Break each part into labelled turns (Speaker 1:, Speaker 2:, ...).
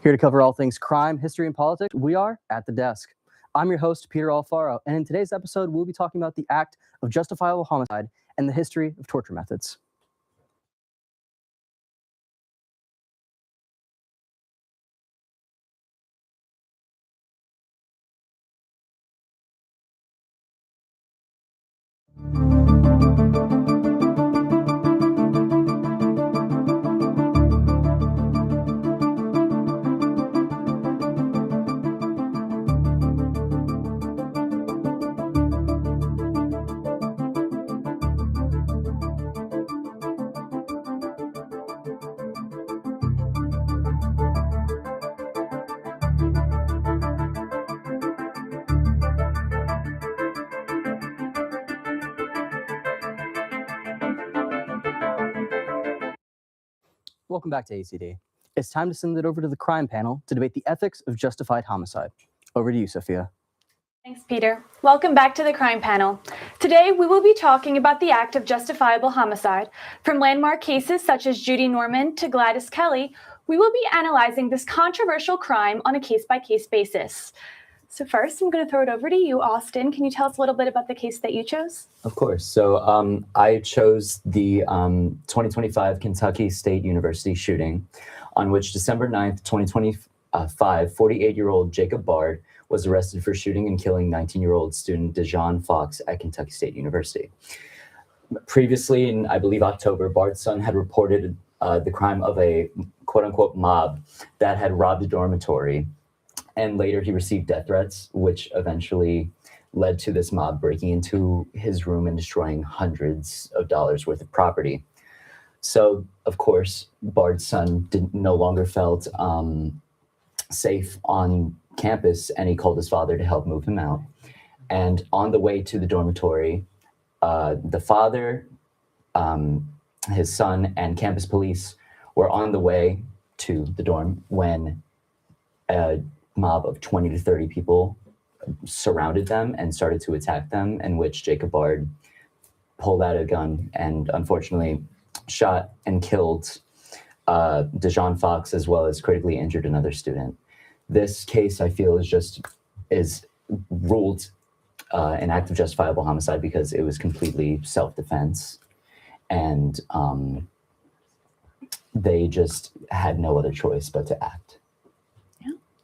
Speaker 1: Here to cover all things crime, history, and politics, we are at the desk. I'm your host, Peter Alfaro, and in today's episode, we'll be talking about the act of justifiable homicide and the history of torture methods. Welcome back to ACD. It's time to send it over to the crime panel to debate the ethics of justified homicide. Over to you, Sophia.
Speaker 2: Thanks, Peter. Welcome back to the crime panel. Today, we will be talking about the act of justifiable homicide. From landmark cases such as Judy Norman to Gladys Kelly, we will be analyzing this controversial crime on a case-by-case basis. So first, I'm going to throw it over to you, Austin. Can you tell us a little bit about the case that you chose?
Speaker 3: Of course. So I chose the 2025 Kentucky State University shooting, on which December 9th, 2025, 48-year-old Jacob Bard was arrested for shooting and killing 19-year-old student Dejon Fox at Kentucky State University. Previously, in, I believe, October, Bard's son had reported the crime of a quote-unquote mob that had robbed a dormitory. And later he received death threats, which eventually led to this mob breaking into his room and destroying hundreds of dollars worth of property. So, of course, Bard's son no longer felt safe on campus, and he called his father to help move him out. And on the way to the dormitory, the father, his son, and campus police were on the way to the dorm when a mob of 20 to 30 people surrounded them and started to attack them, in which Jacob Bard pulled out a gun and unfortunately shot and killed Dejon Fox, as well as critically injured another student. This case, I feel, is ruled an act of justifiable homicide because it was completely self-defense, and they just had no other choice but to act.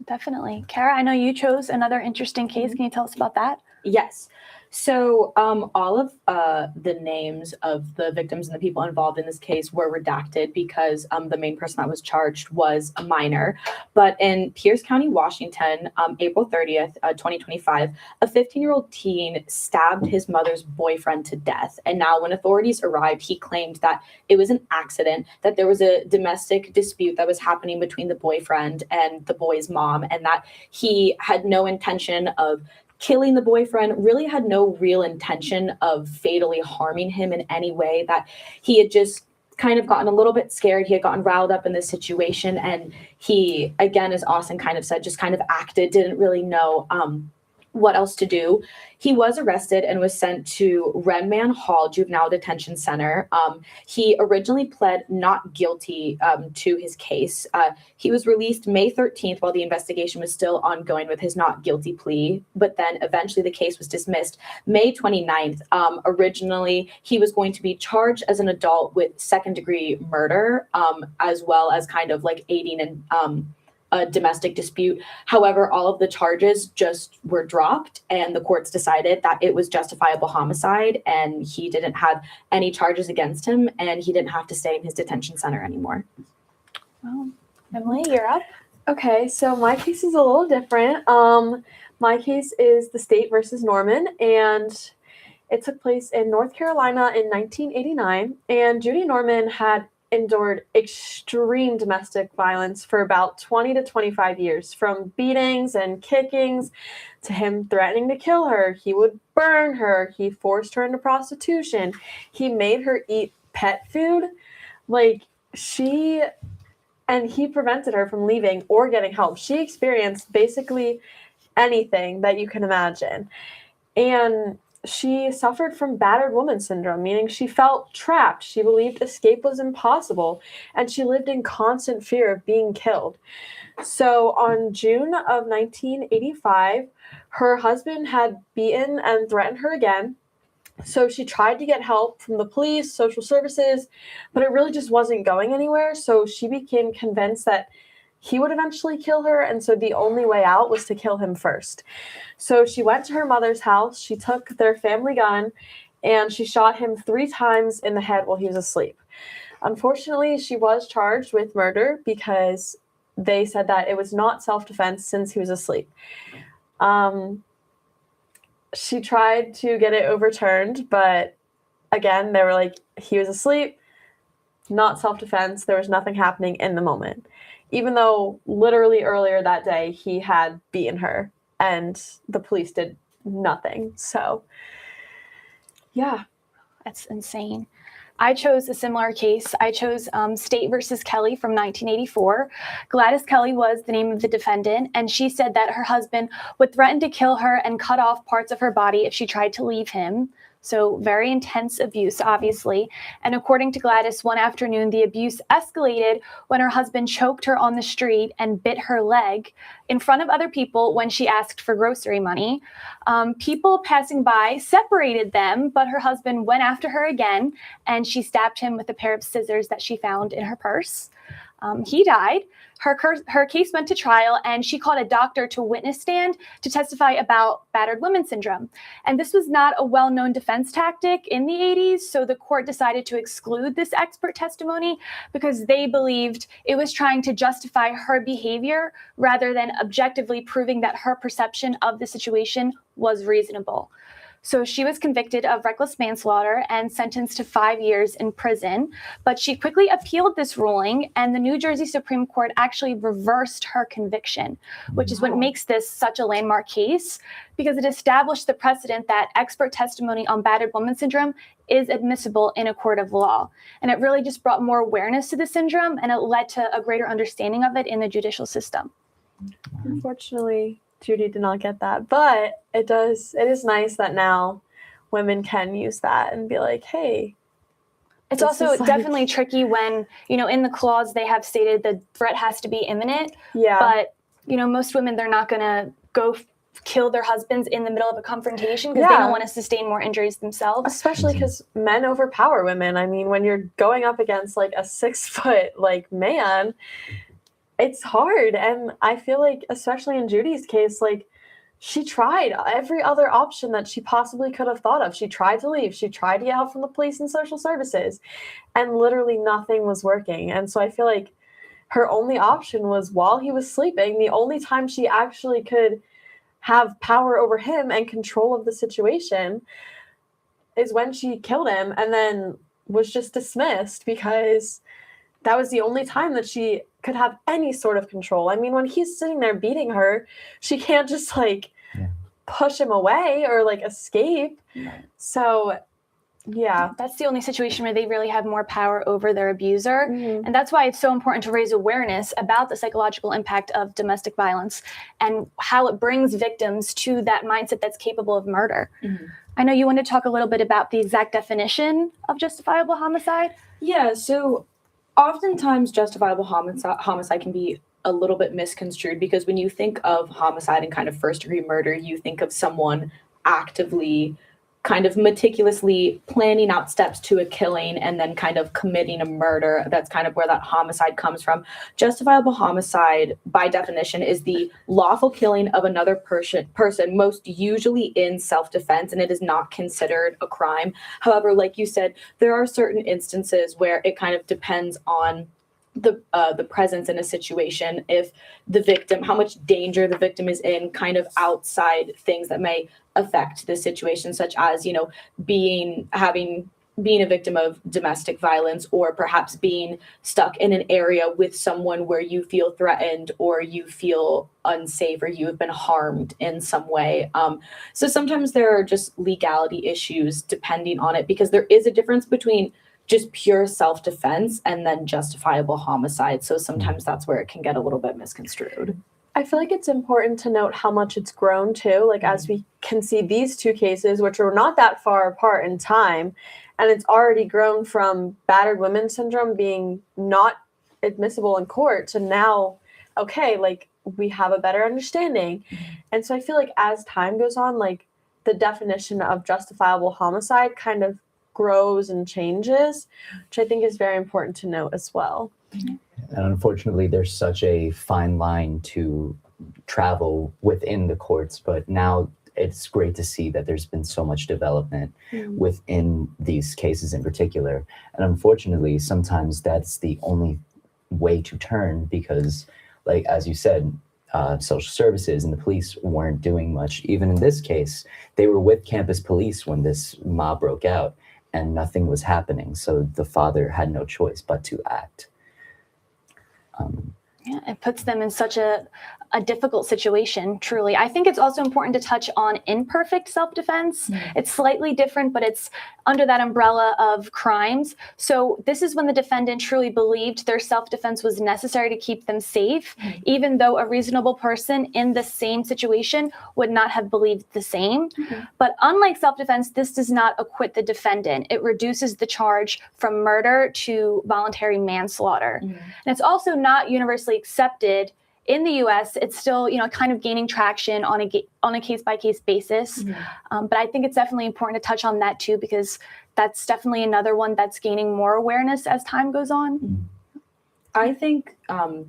Speaker 2: Definitely. Kara, I know you chose another interesting case. Can you tell us about that?
Speaker 4: Yes. So all of the names of the victims and the people involved in this case were redacted because the main person that was charged was a minor. But in Pierce County, Washington, April 30th, 2025, a 15-year-old teen stabbed his mother's boyfriend to death. And now when authorities arrived, he claimed that it was an accident, that there was a domestic dispute that was happening between the boyfriend and the boy's mom, and that he had no intention of killing the boyfriend, really had no real intention of fatally harming him in any way, that he had just kind of gotten a little bit scared. He had gotten riled up in this situation. And he, again, as Austin kind of said, just kind of acted, didn't really know what else to do. He was arrested and was sent to Redman Hall Juvenile Detention Center. He originally pled not guilty to his case. He was released May 13th while the investigation was still ongoing with his not guilty plea, but then eventually the case was dismissed May 29th. Originally, he was going to be charged as an adult with second-degree murder, as well as kind of like aiding and a domestic dispute. However, all of the charges just were dropped, and the courts decided that it was justifiable homicide, and he didn't have any charges against him, and he didn't have to stay in his detention center anymore.
Speaker 2: Well, Emily, you're up.
Speaker 5: Okay, so my case is a little different. My case is the State versus Norman, and it took place in North Carolina in 1989, and Judy Norman had endured extreme domestic violence for about 20 to 25 years, from beatings and kickings to him threatening to kill her. He would burn her. He forced her into prostitution. He made her eat pet food. He prevented her from leaving or getting help. She experienced basically anything that you can imagine. And she suffered from battered woman syndrome, meaning she felt trapped. She believed escape was impossible, and she lived in constant fear of being killed. So on June of 1985, her husband had beaten and threatened her again. So she tried to get help from the police, social services, but it really just wasn't going anywhere. So she became convinced that he would eventually kill her, and so the only way out was to kill him first. So she went to her mother's house, she took their family gun, and she shot him 3 times in the head while he was asleep. Unfortunately, she was charged with murder because they said that it was not self-defense since he was asleep. She tried to get it overturned, but again, they were like, he was asleep, not self-defense, there was nothing happening in the moment. Even though literally earlier that day he had beaten her and the police did nothing. So, yeah.
Speaker 2: That's insane. I chose a similar case. I chose State versus Kelly from 1984. Gladys Kelly was the name of the defendant, and she said that her husband would threaten to kill her and cut off parts of her body if she tried to leave him. So very intense abuse, obviously. And according to Gladys, one afternoon, the abuse escalated when her husband choked her on the street and bit her leg in front of other people when she asked for grocery money. People passing by separated them, but her husband went after her again, and she stabbed him with a pair of scissors that she found in her purse. He died. Her case went to trial, and she called a doctor to witness stand to testify about battered women syndrome. And this was not a well-known defense tactic in the 80s, so the court decided to exclude this expert testimony because they believed it was trying to justify her behavior rather than objectively proving that her perception of the situation was reasonable. So she was convicted of reckless manslaughter and sentenced to 5 years in prison. But she quickly appealed this ruling, and the New Jersey Supreme Court actually reversed her conviction, which is what makes this such a landmark case, because it established the precedent that expert testimony on battered woman syndrome is admissible in a court of law. And it really just brought more awareness to the syndrome, and it led to a greater understanding of it in the judicial system.
Speaker 5: Unfortunately, Judy did not get that, but it is nice that now women can use that and be like, hey.
Speaker 2: It's also definitely tricky when, in the clause they have stated the threat has to be imminent.
Speaker 5: Yeah.
Speaker 2: But, most women, they're not going to go kill their husbands in the middle of a confrontation because they don't want to sustain more injuries themselves.
Speaker 5: Especially because men overpower women. I mean, when you're going up against like a 6-foot man, it's hard. And I feel like, especially in Judy's case, like she tried every other option that she possibly could have thought of. She tried to leave. She tried to get help from the police and social services, and literally nothing was working. And so I feel like her only option was while he was sleeping, the only time she actually could have power over him and control of the situation is when she killed him, and then was just dismissed because that was the only time that she could have any sort of control. I mean, when he's sitting there beating her, she can't just push him away or escape. So, yeah.
Speaker 2: That's the only situation where they really have more power over their abuser. Mm-hmm. And that's why it's so important to raise awareness about the psychological impact of domestic violence and how it brings victims to that mindset that's capable of murder. Mm-hmm. I know you want to talk a little bit about the exact definition of justifiable homicide.
Speaker 4: Yeah, so oftentimes, justifiable homicide can be a little bit misconstrued because when you think of homicide and kind of first-degree murder, you think of someone actively, kind of meticulously planning out steps to a killing and then kind of committing a murder. That's kind of where that homicide comes from. Justifiable homicide, by definition, is the lawful killing of another person, most usually in self-defense, and it is not considered a crime. However, like you said, there are certain instances where it kind of depends on the presence in a situation, if the victim, how much danger the victim is in, kind of outside things that may affect the situation, such as, being a victim of domestic violence, or perhaps being stuck in an area with someone where you feel threatened or you feel unsafe or you have been harmed in some way. So sometimes there are just legality issues depending on it, because there is a difference between just pure self-defense and then justifiable homicide. So sometimes that's where it can get a little bit misconstrued.
Speaker 5: I feel like it's important to note how much it's grown too. Like, as we can see these two cases, which are not that far apart in time, and it's already grown from battered women syndrome being not admissible in court to now, okay, like we have a better understanding. And so I feel like as time goes on, like the definition of justifiable homicide kind of grows and changes, which I think is very important to note as well.
Speaker 3: And unfortunately, there's such a fine line to travel within the courts, but now it's great to see that there's been so much development within these cases in particular. And unfortunately, sometimes that's the only way to turn because, like, as you said, social services and the police weren't doing much. Even in this case, they were with campus police when this mob broke out and nothing was happening. So the father had no choice but to act.
Speaker 2: Yeah, it puts them in such a difficult situation, truly. I think it's also important to touch on imperfect self-defense. It's slightly different, but it's under that umbrella of crimes. So this is when the defendant truly believed their self-defense was necessary to keep them safe, even though a reasonable person in the same situation would not have believed the same. But unlike self-defense, this does not acquit the defendant. It reduces the charge from murder to voluntary manslaughter. And it's also not universally accepted in the U.S. It's still, kind of gaining traction on a case-by-case basis. But I think it's definitely important to touch on that too, because that's definitely another one that's gaining more awareness as time goes on.
Speaker 4: I think kind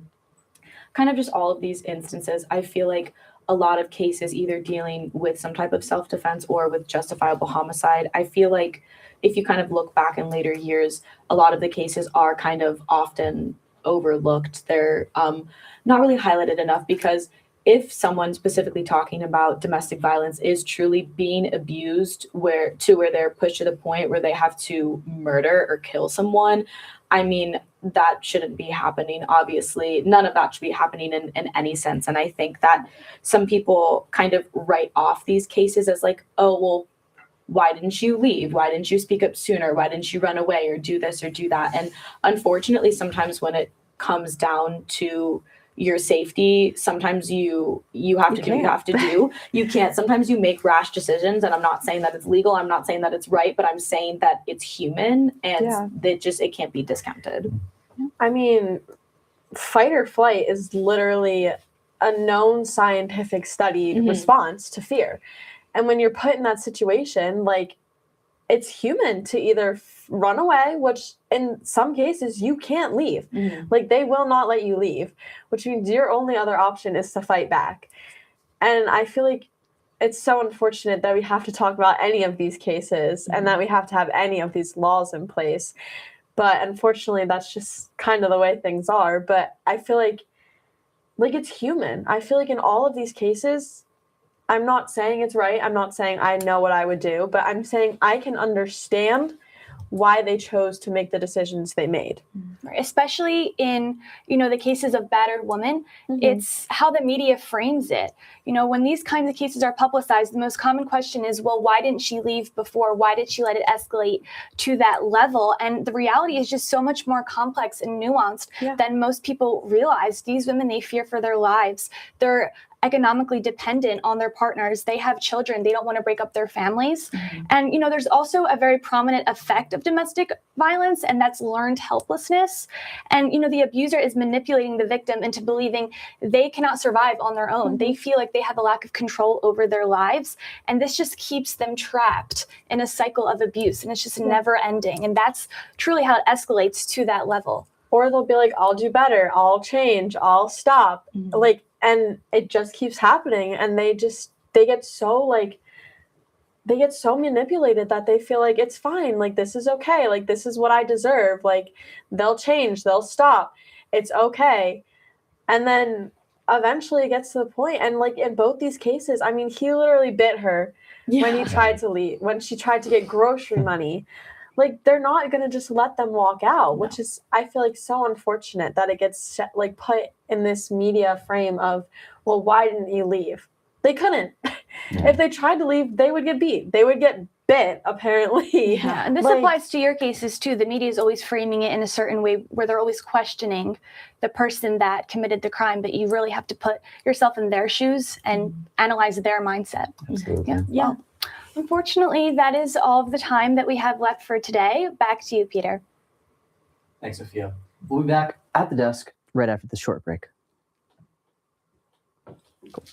Speaker 4: of just all of these instances, I feel like a lot of cases either dealing with some type of self-defense or with justifiable homicide, I feel like if you kind of look back in later years, a lot of the cases are kind of often overlooked. They're not really highlighted enough because if someone specifically talking about domestic violence is truly being abused where they're pushed to the point where they have to murder or kill someone, I mean, that shouldn't be happening. Obviously, none of that should be happening in any sense. And I think that some people kind of write off these cases as like, oh, well, why didn't you leave? Why didn't you speak up sooner? Why didn't you run away or do this or do that? And unfortunately, sometimes when it comes down to your safety, sometimes you have to do what you have to do. You can't. Sometimes you make rash decisions, and I'm not saying that it's legal. I'm not saying that it's right, but I'm saying that it's human, and it can't be discounted.
Speaker 5: I mean, fight or flight is literally a known scientific studied response to fear. And when you're put in that situation, like, it's human to either run away, which in some cases you can't leave. Like, they will not let you leave, which means your only other option is to fight back. And I feel like it's so unfortunate that we have to talk about any of these cases and that we have to have any of these laws in place. But unfortunately, that's just kind of the way things are. But I feel like it's human. I feel like in all of these cases, I'm not saying it's right. I'm not saying I know what I would do, but I'm saying I can understand why they chose to make the decisions they made.
Speaker 2: Especially in, the cases of battered women, it's how the media frames it. When these kinds of cases are publicized, the most common question is, well, why didn't she leave before? Why did she let it escalate to that level? And the reality is just so much more complex and nuanced than most people realize. These women, they fear for their lives. They're economically dependent on their partners. They have children. They don't want to break up their families. And, there's also a very prominent effect of domestic violence, and that's learned helplessness. And, the abuser is manipulating the victim into believing they cannot survive on their own. They feel like they have a lack of control over their lives. And this just keeps them trapped in a cycle of abuse. And it's just never ending. And that's truly how it escalates to that level.
Speaker 5: Or they'll be like, I'll do better. I'll change. I'll stop. And it just keeps happening, and they get so manipulated that they feel like it's fine, like this is okay, like this is what I deserve, like they'll change, they'll stop, it's okay. And then eventually it gets to the point, and like in both these cases, I mean, he literally bit her when he tried to leave, when she tried to get grocery money. Like, they're not going to just let them walk out, which is, I feel like, so unfortunate that it gets put in this media frame of, well, why didn't you leave? They couldn't. If they tried to leave, they would get beat. They would get bit, apparently.
Speaker 2: Yeah, and this
Speaker 5: Like,
Speaker 2: applies to your cases too. The media is always framing it in a certain way where they're always questioning the person that committed the crime, but you really have to put yourself in their shoes and analyze their mindset.
Speaker 3: Absolutely.
Speaker 2: Yeah. Well, unfortunately, that is all of the time that we have left for today. Back to you, Peter.
Speaker 3: Thanks, Sophia.
Speaker 1: We'll be back at the desk right after this short break. Cool.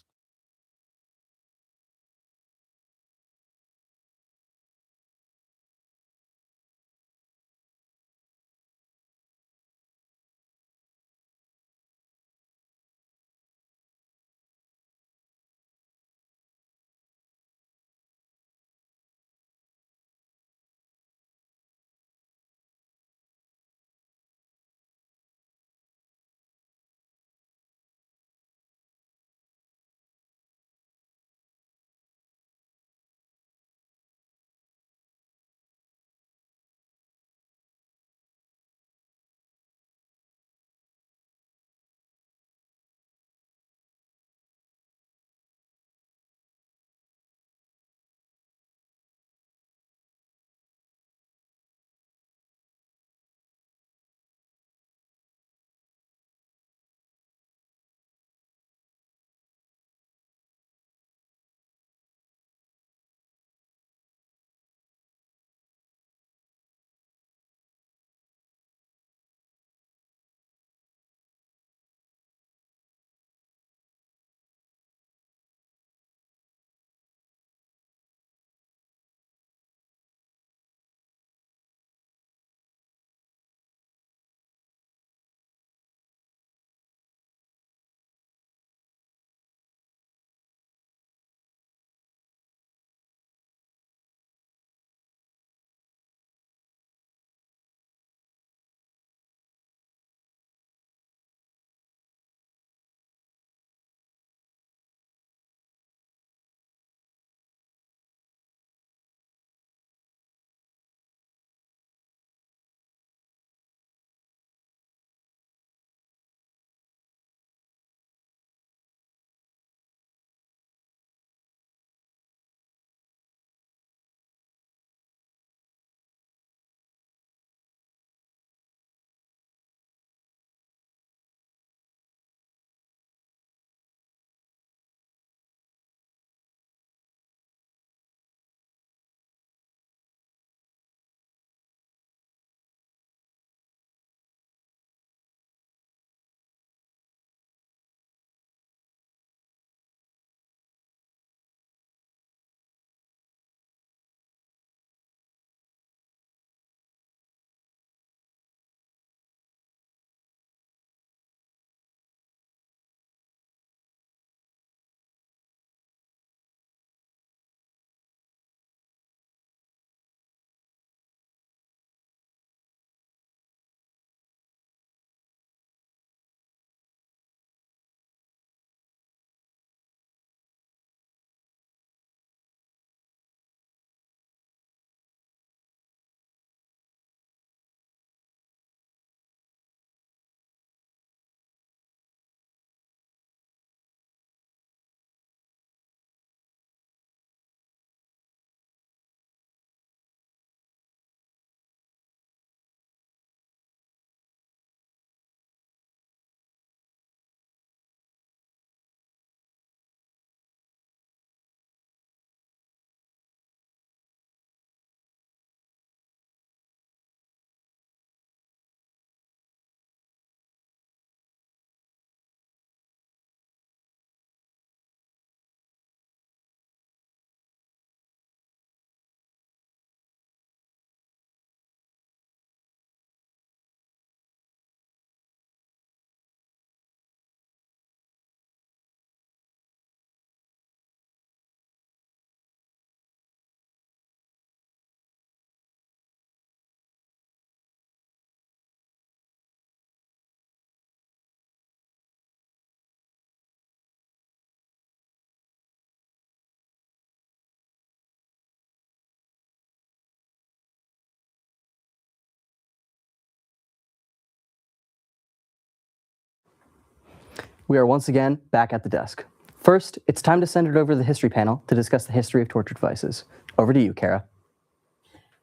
Speaker 1: We are once again back at the desk. First, it's time to send it over to the history panel to discuss the history of torture devices. Over to you, Kara.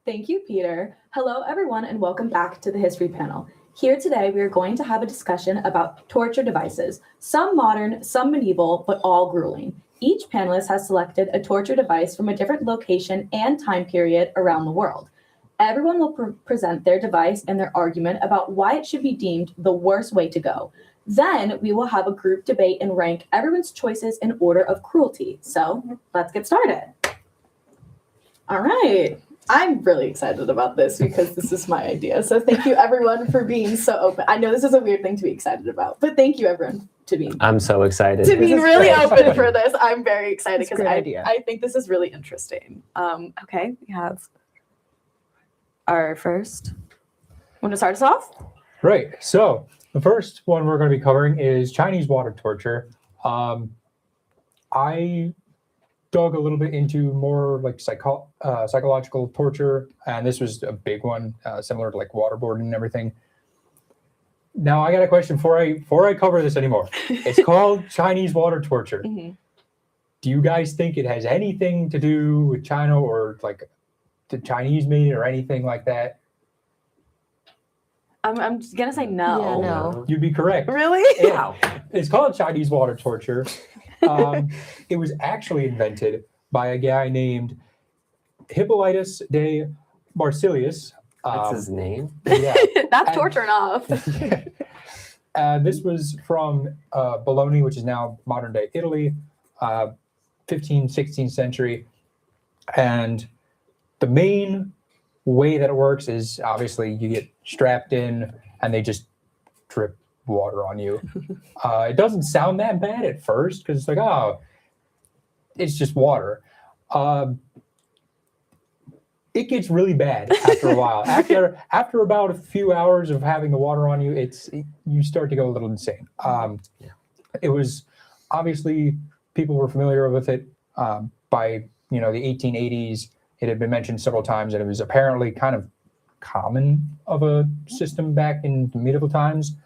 Speaker 4: Thank you, Peter. Hello, everyone, and welcome back to the History Panel. Here today, we are going to have a discussion about torture devices, some modern, some medieval, but all grueling. Each panelist has selected a torture device from a different location and time period around the world. Everyone will present their device and their argument about why it should be deemed the worst way to go. Then we will have a group debate and rank everyone's choices in order of cruelty. So let's get started. All right. I'm really excited about this because this is my idea. So thank you everyone for being so open. I know this is a weird thing to be excited about, but thank you everyone
Speaker 3: I'm so excited.
Speaker 4: to being really open for this. I'm very excited because
Speaker 1: idea.
Speaker 4: I think this is really interesting. Okay, we have our first. Want to start us off?
Speaker 6: Right. So the first one we're going to be covering is Chinese water torture. I dug a little bit into more like psychological torture, and this was a big one, similar to like waterboarding and everything. Now I got a question before I cover this anymore. It's called Chinese water torture.
Speaker 4: Mm-hmm.
Speaker 6: Do you guys think it has anything to do with China or like the Chinese made it or anything like that?
Speaker 4: I'm just gonna say no.
Speaker 5: Yeah, no.
Speaker 6: You'd be correct.
Speaker 4: Really?
Speaker 6: Yeah. It's called Chinese water torture. It was actually invented by a guy named Hippolytus de Marsilius.
Speaker 3: That's his name?
Speaker 6: Yeah.
Speaker 4: That's
Speaker 6: And-
Speaker 4: torture enough.
Speaker 6: This was from Bologna, which is now modern day Italy, 15th, 16th century. And the main way that it works is obviously you get strapped in and they just drip water on you. It doesn't sound that bad at first because it's like, oh, it's just water. It gets really bad after a while. After about a few hours of having the water on you, you start to go a little insane. It was obviously people were familiar with it by the 1880s. It had been mentioned several times, and it was apparently kind of common of a system back in medieval times.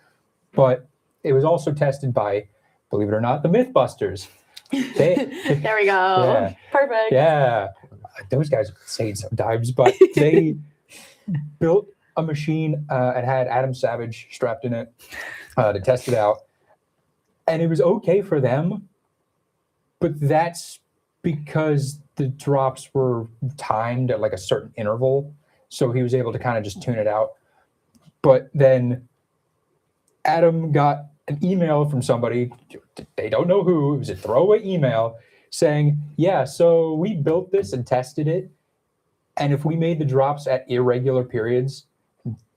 Speaker 6: But it was also tested by, believe it or not, the Mythbusters.
Speaker 4: There we go.
Speaker 6: Yeah.
Speaker 4: Perfect.
Speaker 6: Yeah, those guys are insane sometimes, but they built a machine and had Adam Savage strapped in it to test it out. And it was okay for them, but that's because the drops were timed at like a certain interval. So he was able to kind of just tune it out. But then Adam got an email from somebody, they don't know who, it was a throwaway email saying, yeah, so we built this and tested it. And if we made the drops at irregular periods,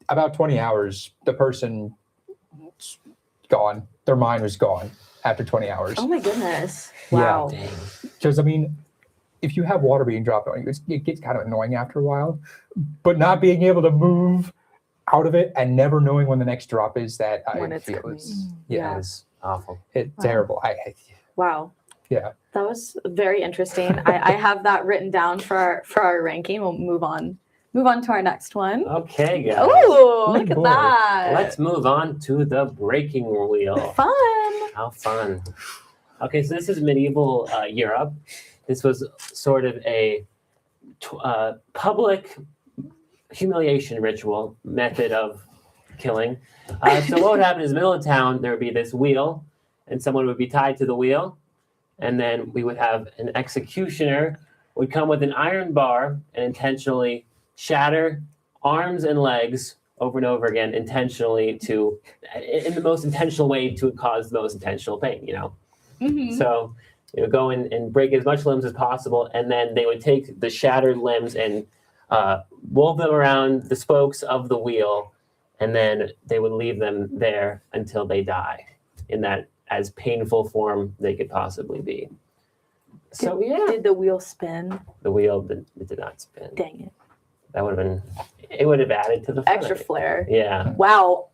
Speaker 6: about 20 hours, the person gone. Their mind was gone after 20 hours.
Speaker 4: Oh my goodness. Wow.
Speaker 6: Yeah. Because, I mean, if you have water being dropped on you, it gets kind of annoying after a while. But not being able to move out of it and never knowing when the next drop is, that
Speaker 4: When
Speaker 6: I
Speaker 4: it's
Speaker 6: feel
Speaker 4: coming.
Speaker 6: is
Speaker 4: Yeah.
Speaker 3: It's awful.
Speaker 6: it's
Speaker 4: Wow.
Speaker 6: terrible.
Speaker 4: Wow.
Speaker 6: Yeah.
Speaker 4: That was very interesting. I have that written down for our ranking. We'll move on to our next one.
Speaker 3: Okay, guys.
Speaker 4: Oh, look at
Speaker 6: boy.
Speaker 4: that.
Speaker 3: Let's move on to the breaking wheel.
Speaker 4: Fun.
Speaker 3: How fun. Okay, so this is medieval Europe. This was sort of a public humiliation ritual method of killing. So what would happen is in the middle of town, there would be this wheel, and someone would be tied to the wheel. And then we would have an executioner would come with an iron bar and intentionally shatter arms and legs over and over again, intentionally in the most intentional way to cause the most intentional pain,
Speaker 4: Mhm.
Speaker 3: So go in and break as much limbs as possible. And then they would take the shattered limbs and wolf them around the spokes of the wheel. And then they would leave them there until they die in that as painful form they could possibly be. So yeah,
Speaker 4: Did the wheel spin?
Speaker 3: the wheel did not spin.
Speaker 4: Dang it.
Speaker 3: That would have added to the fun
Speaker 4: Extra
Speaker 3: of it.
Speaker 4: flair.
Speaker 3: Yeah.
Speaker 4: Wow.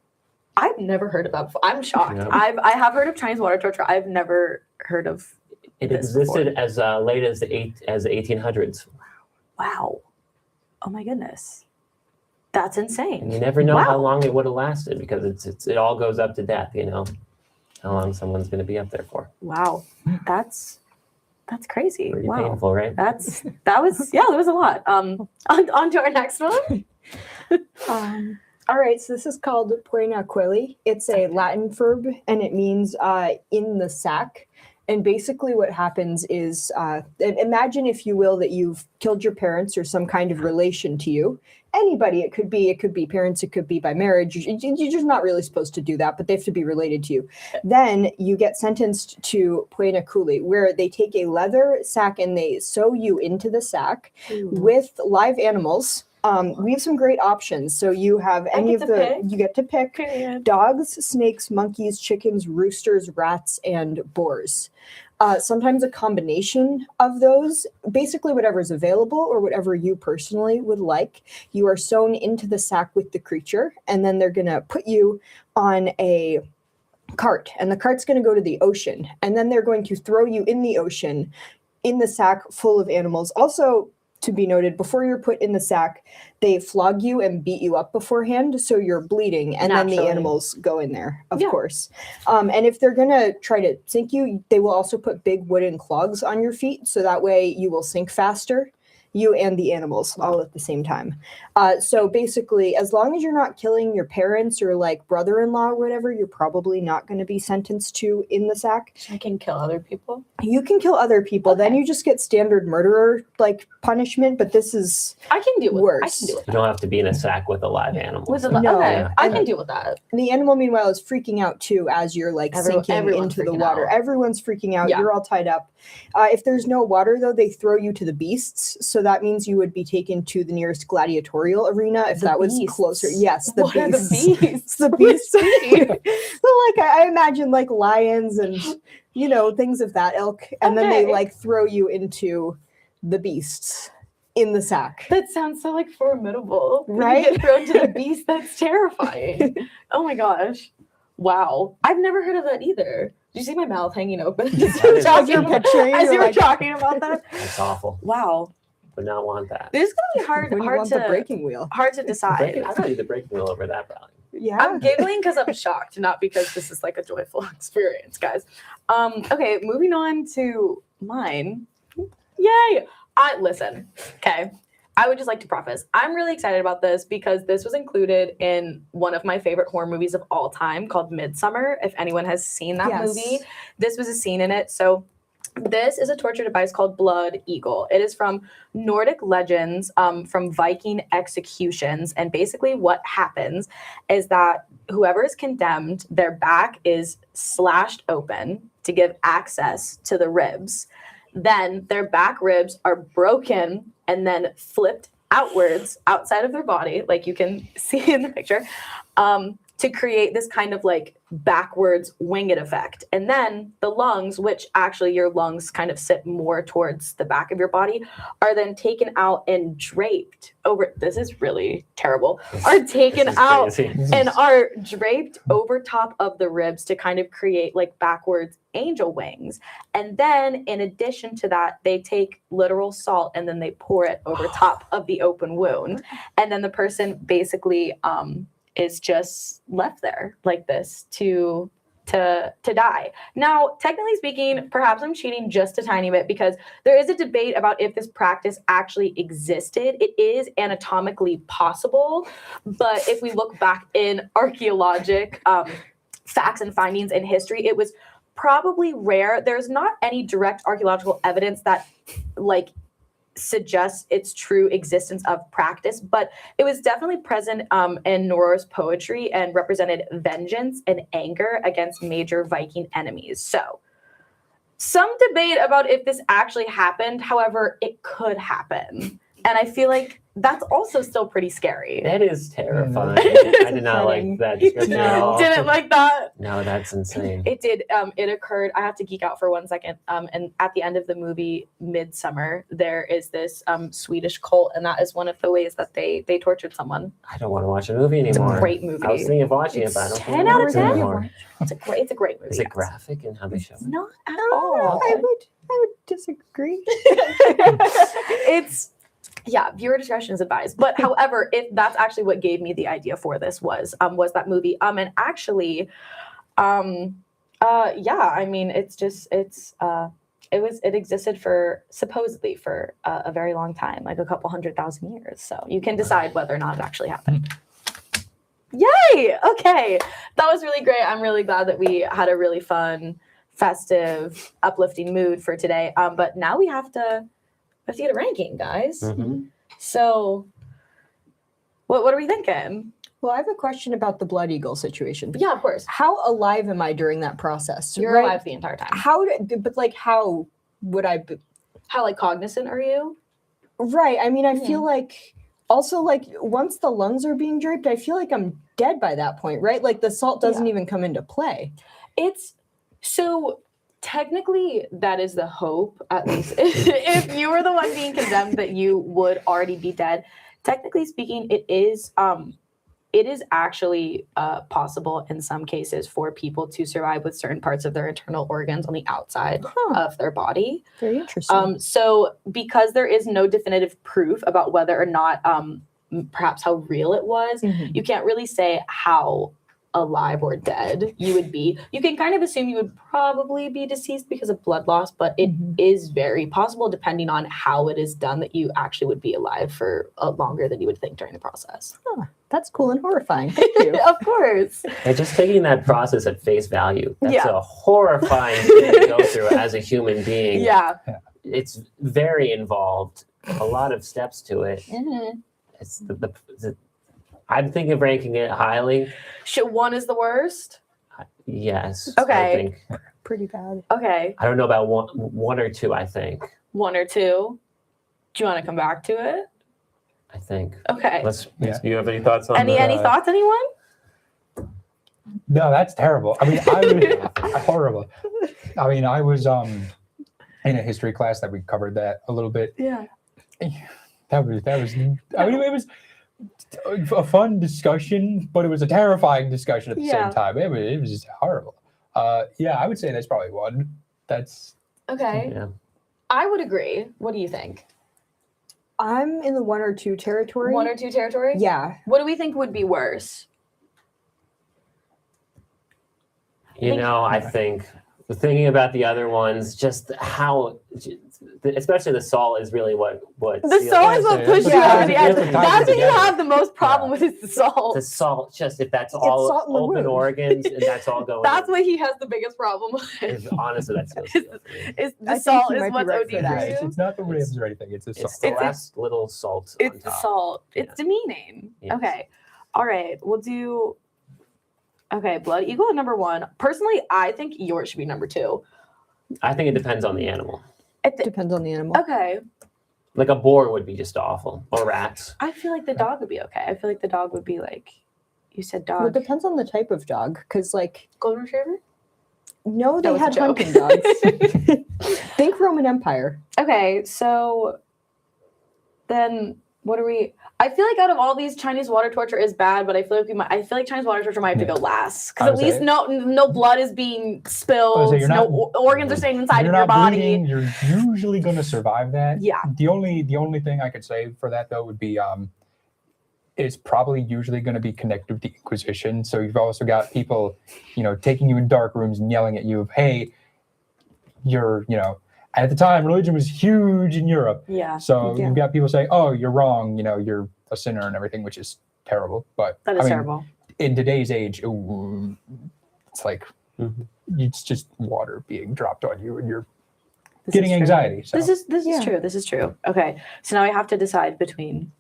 Speaker 4: I've never heard of that before. I'm shocked.
Speaker 3: Yeah.
Speaker 4: I have heard of Chinese water torture. I've never heard of
Speaker 3: It
Speaker 4: this
Speaker 3: existed
Speaker 4: before.
Speaker 3: as late as the 1800s.
Speaker 4: Wow. Oh my goodness. That's insane.
Speaker 3: And you never know
Speaker 4: Wow.
Speaker 3: how long it would have lasted because it all goes up to death, how long someone's going to be up there for.
Speaker 4: Wow. That's That's crazy.
Speaker 3: Pretty
Speaker 4: Wow.
Speaker 3: painful, right?
Speaker 4: That was a lot. On to our next one.
Speaker 7: All right, so this is called Puena Quelli. It's a Latin verb, and it means in the sack. And basically what happens is, imagine, if you will, that you've killed your parents or some kind of relation to you. Anybody, it could be parents, it could be by marriage. You're just not really supposed to do that, but they have to be related to you. Then you get sentenced to Puena Quelli, where they take a leather sack and they sew you into the sack with live animals. We have some great options. So you have you get to pick dogs, snakes, monkeys, chickens, roosters, rats, and boars. Sometimes a combination of those, basically whatever's available or whatever you personally would like. You are sewn into the sack with the creature, and then they're going to put you on a cart, and the cart's going to go to the ocean, and then they're going to throw you in the ocean in the sack full of animals. Also, to be noted, before you're put in the sack, they flog you and beat you up beforehand, so you're bleeding, and then the animals go in there, of course. And if they're going to try to sink you, they will also put big wooden clogs on your feet, so that way you will sink faster, you and the animals, all at the same time. So basically, as long as you're not killing your parents or like brother-in-law or whatever, you're probably not going to be sentenced to in the sack.
Speaker 4: So I can kill other people?
Speaker 7: You can kill other people. Okay. Then you just get standard murderer like punishment, but this is
Speaker 4: I can deal with
Speaker 7: worse.
Speaker 4: I can deal with that.
Speaker 8: You don't have to be in a sack with a live animal.
Speaker 4: I can deal with that.
Speaker 7: And the animal, meanwhile, is freaking out too as you're like sinking into the water. Everyone's freaking out. Yeah. You're all tied up. If there's no water, though, they throw you to the beasts. So that means you would be taken to the nearest gladiatorial arena if that was closer. Yes, the beasts. The beasts. So like I imagine like lions and things of that ilk, and then they like throw you into the beasts in the sack.
Speaker 4: That sounds so like formidable,
Speaker 7: right?
Speaker 4: You get thrown to the beast. That's terrifying. Oh my gosh! Wow, I've never heard of that either. Did you see my mouth hanging open as you were talking about that?
Speaker 8: It's awful.
Speaker 4: Wow.
Speaker 8: Would not want that.
Speaker 4: This is gonna be hard.
Speaker 7: When you want the breaking wheel.
Speaker 4: Hard to decide.
Speaker 8: I thought you the breaking wheel over that value.
Speaker 7: Yeah.
Speaker 4: I'm giggling because I'm shocked, not because this is like a joyful experience, guys. Okay, moving on to mine. Yay! Listen. Okay. I would just like to preface, I'm really excited about this because this was included in one of my favorite horror movies of all time called Midsommar. If anyone has seen that movie, this was a scene in it. So this is a torture device called Blood Eagle. It is from Nordic legends, from Viking executions. And basically what happens is that whoever is condemned, their back is slashed open to give access to the ribs. Then their back ribs are broken and then flipped outwards outside of their body, like you can see in the picture, to create this kind of like backwards winged effect. And then the lungs, which actually your lungs kind of sit more towards the back of your body, are then taken out and draped over. This is really terrible. Are taken out and are draped over top of the ribs to kind of create like backwards angel wings. And then in addition to that, they take literal salt and then they pour it over top of the open wound. And then the person basically is just left there like this to die. Now, technically speaking, perhaps I'm cheating just a tiny bit because there is a debate about if this practice actually existed. It is anatomically possible, but if we look back in archaeologic facts and findings in history, it was probably rare. There's not any direct archaeological evidence that like suggests its true existence of practice, but it was definitely present in Norse poetry and represented vengeance and anger against major Viking enemies. So some debate about if this actually happened. However, it could happen. And I feel like that's also still pretty scary.
Speaker 8: That is terrifying. I did not like that description at all.
Speaker 4: Didn't like that?
Speaker 8: No, that's insane.
Speaker 4: It did. It occurred. I have to geek out for 1 second. And at the end of the movie Midsommar, there is this Swedish cult, and that is one of the ways that they tortured someone.
Speaker 8: I don't want to watch a movie anymore.
Speaker 4: It's a great movie.
Speaker 8: I was thinking of watching it, but I don't think
Speaker 4: 10 out of 10
Speaker 8: anymore.
Speaker 4: It's a great movie.
Speaker 8: Is it graphic in how they show it?
Speaker 4: Not at all.
Speaker 7: I would disagree.
Speaker 4: It's viewer discretion is advised. But however, if that's actually what gave me the idea for this was that movie. And actually, I mean, it's it existed for supposedly for a very long time, like a couple 100,000 years. So you can decide whether or not it actually happened. Yay! Okay, that was really great. I'm really glad that we had a really fun, festive, uplifting mood for today. But now we have to get a ranking, guys.
Speaker 8: Mhm.
Speaker 4: So, what are we thinking?
Speaker 7: Well, I have a question about the Blood Eagle situation.
Speaker 4: Yeah, of course.
Speaker 7: How alive am I during that process?
Speaker 4: You're
Speaker 7: right?
Speaker 4: alive the entire time.
Speaker 7: How would I be?
Speaker 4: How like cognizant are you?
Speaker 7: Right. I mean, I feel like also like once the lungs are being draped, I feel like I'm dead by that point, right? Like the salt doesn't even come into play.
Speaker 4: It's so technically that is the hope, at least. If you were the one being condemned, that you would already be dead. Technically speaking, it is actually possible in some cases for people to survive with certain parts of their internal organs on the outside of their body.
Speaker 7: Very interesting.
Speaker 4: So because there is no definitive proof about whether or not perhaps how real it was, you can't really say how alive or dead you would be. You can kind of assume you would probably be deceased because of blood loss, but it is very possible, depending on how it is done, that you actually would be alive for longer than you would think during the process.
Speaker 7: That's cool and horrifying. Thank you.
Speaker 4: Of course.
Speaker 8: And just taking that process at face value, that's a horrifying thing to go through as a human being.
Speaker 4: Yeah.
Speaker 8: It's very involved, a lot of steps to it. It's I'm thinking of ranking it highly.
Speaker 4: One is the worst?
Speaker 8: Yes.
Speaker 4: Okay.
Speaker 8: I think.
Speaker 7: Pretty bad.
Speaker 4: Okay.
Speaker 8: I don't know about one or two, I think.
Speaker 4: 1 or 2. Do you want to come back to it?
Speaker 8: I think.
Speaker 4: Okay.
Speaker 8: Do you have any thoughts on
Speaker 4: Any thoughts, anyone?
Speaker 6: No, that's terrible. I mean, I was horrible. I mean, I was in a history class that we covered that a little bit.
Speaker 4: Yeah.
Speaker 6: That was. I mean, it was a fun discussion, but it was a terrifying discussion at the same time. It was just horrible. I would say that's probably one. That's
Speaker 4: okay.
Speaker 8: Yeah.
Speaker 4: I would agree. What do you think?
Speaker 7: I'm in the 1 or 2 territory.
Speaker 4: 1 or 2 territory?
Speaker 7: Yeah.
Speaker 4: What do we think would be worse?
Speaker 8: I think thinking about the other ones, just how, especially the salt is really what
Speaker 4: the salt is what pushes you over the edge. That's what you have the most problem with is the salt.
Speaker 8: The salt, just if that's all open organs and that's all going.
Speaker 4: That's what he has the biggest problem with.
Speaker 8: Honestly, that's
Speaker 4: the salt is what's OD for you.
Speaker 6: It's not the ribs or anything. It's the salt.
Speaker 8: It's the last little salt.
Speaker 4: It's the salt. It's demeaning. Yes. Okay. All right. We'll do. Okay, Blood Eagle at number 1. Personally, I think yours should be number 2.
Speaker 8: I think it depends on the animal.
Speaker 7: It depends on the animal.
Speaker 4: Okay.
Speaker 8: Like a boar would be just awful, or rats.
Speaker 4: I feel like the dog would be okay. I feel like the dog would be like, you said dog.
Speaker 7: Well, it depends on the type of dog, because like
Speaker 4: Golden Retriever?
Speaker 7: No, they had hunting dogs. Think Roman Empire.
Speaker 4: Okay, so then what are we? I feel like out of all these, Chinese water torture is bad, but I feel like Chinese water torture might have to go last, because at least no blood is being spilled, no organs are staying inside of your body.
Speaker 6: Bleeding, you're usually going to survive that.
Speaker 4: Yeah.
Speaker 6: The only thing I could say for that though would be it's probably usually going to be connected with the Inquisition. So you've also got people, taking you in dark rooms and yelling at you of, hey, you're, at the time, religion was huge in Europe.
Speaker 4: Yeah.
Speaker 6: So you've got people saying, "Oh, you're wrong. You're a sinner and everything," which is terrible. But
Speaker 4: that is terrible.
Speaker 6: In today's age, it's like it's just water being dropped on you, and you're getting anxiety. So.
Speaker 4: This is true. This is true. Okay, so now I have to decide between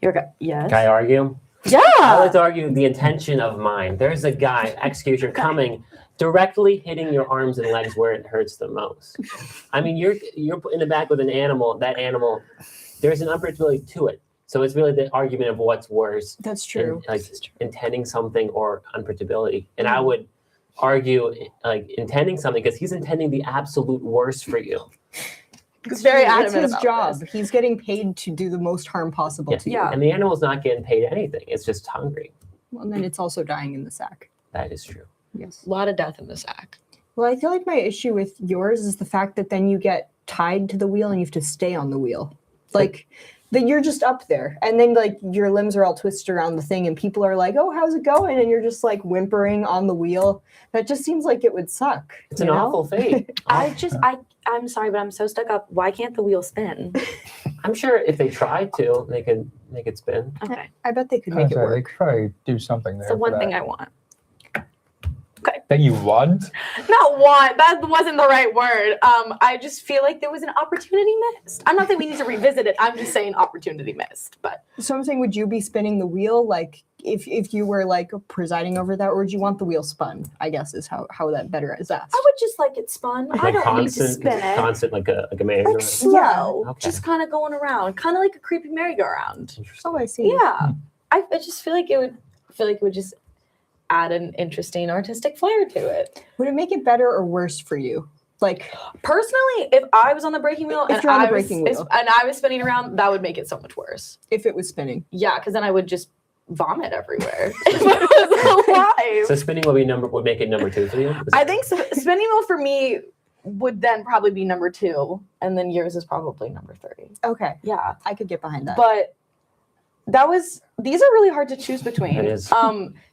Speaker 4: yes.
Speaker 8: Can I argue?
Speaker 4: Yeah.
Speaker 8: I like to argue the intention of mine. There's a guy, executioner, coming, directly hitting your arms and legs where it hurts the most. I mean, you're in the back with an animal. That animal, there's an unpredictability to it. So it's really the argument of what's worse.
Speaker 7: That's true.
Speaker 8: Intending something or unpredictability. And I would argue intending something, because he's intending the absolute worst for you.
Speaker 4: He's very adamant
Speaker 7: It's his
Speaker 4: about
Speaker 7: job.
Speaker 4: this.
Speaker 7: He's getting paid to do the most harm possible to you.
Speaker 4: Yeah.
Speaker 8: And the animal's not getting paid anything. It's just hungry.
Speaker 7: Well, and then it's also dying in the sack.
Speaker 8: That is true.
Speaker 7: Yes.
Speaker 4: A lot of death in the sack.
Speaker 7: Well, I feel like my issue with yours is the fact that then you get tied to the wheel and you have to stay on the wheel. Like, that you're just up there, and then like your limbs are all twisted around the thing, and people are like, "Oh, how's it going?" And you're just like whimpering on the wheel. That just seems like it would suck.
Speaker 8: It's an awful fate.
Speaker 4: I'm sorry, but I'm so stuck up. Why can't the wheel spin?
Speaker 8: I'm sure if they tried to, they could make it spin.
Speaker 4: Okay.
Speaker 7: I bet they could make it
Speaker 6: They
Speaker 7: work.
Speaker 6: could probably do something there.
Speaker 4: So one
Speaker 6: for
Speaker 4: thing
Speaker 6: that.
Speaker 4: I want.
Speaker 6: That you want?
Speaker 4: Not want. That wasn't the right word. I just feel like there was an opportunity missed. I'm not saying we need to revisit it. I'm just saying opportunity missed. But
Speaker 7: So I'm saying, would you be spinning the wheel like if you were like presiding over that, or would you want the wheel spun? I guess is how that better is asked.
Speaker 4: I would just like it spun. I
Speaker 8: Like
Speaker 4: don't need to
Speaker 8: constant,
Speaker 4: spin it.
Speaker 8: constant, like a merry
Speaker 4: Like slow,
Speaker 8: Okay.
Speaker 4: just kind of going around, kind of like a creepy merry-go-round.
Speaker 7: Oh, I see.
Speaker 4: Yeah, I just feel like it would just add an interesting artistic flair to it.
Speaker 7: Would it make it better or worse for you? Like,
Speaker 4: Personally, if I was on the breaking wheel
Speaker 7: If
Speaker 4: and
Speaker 7: you're on the
Speaker 4: I was
Speaker 7: breaking wheel.
Speaker 4: and I was spinning around, that would make it so much worse.
Speaker 7: if it was spinning.
Speaker 4: Yeah, because then I would just vomit everywhere if I was alive.
Speaker 8: So spinning would make it number 2 for you?
Speaker 4: I think spinning wheel for me would then probably be number 2, and then yours is probably number 3.
Speaker 7: Okay,
Speaker 4: Yeah,
Speaker 7: I could get behind that.
Speaker 4: but these are really hard to choose between.
Speaker 8: It is.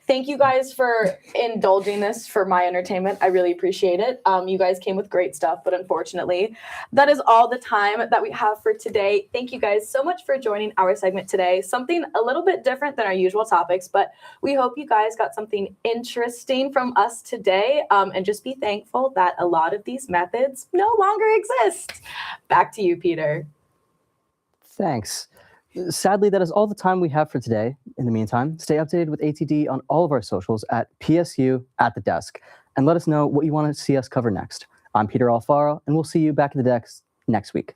Speaker 4: Thank you guys for indulging this for my entertainment. I really appreciate it. You guys came with great stuff, but unfortunately, that is all the time that we have for today. Thank you guys so much for joining our segment today. Something a little bit different than our usual topics, but we hope you guys got something interesting from us today. And just be thankful that a lot of these methods no longer exist. Back to you, Peter.
Speaker 1: Thanks. Sadly, that is all the time we have for today. In the meantime, stay updated with ATD on all of our socials at PSU at the desk, and let us know what you want to see us cover next. I'm Peter Alfaro, and we'll see you back at the desk next week.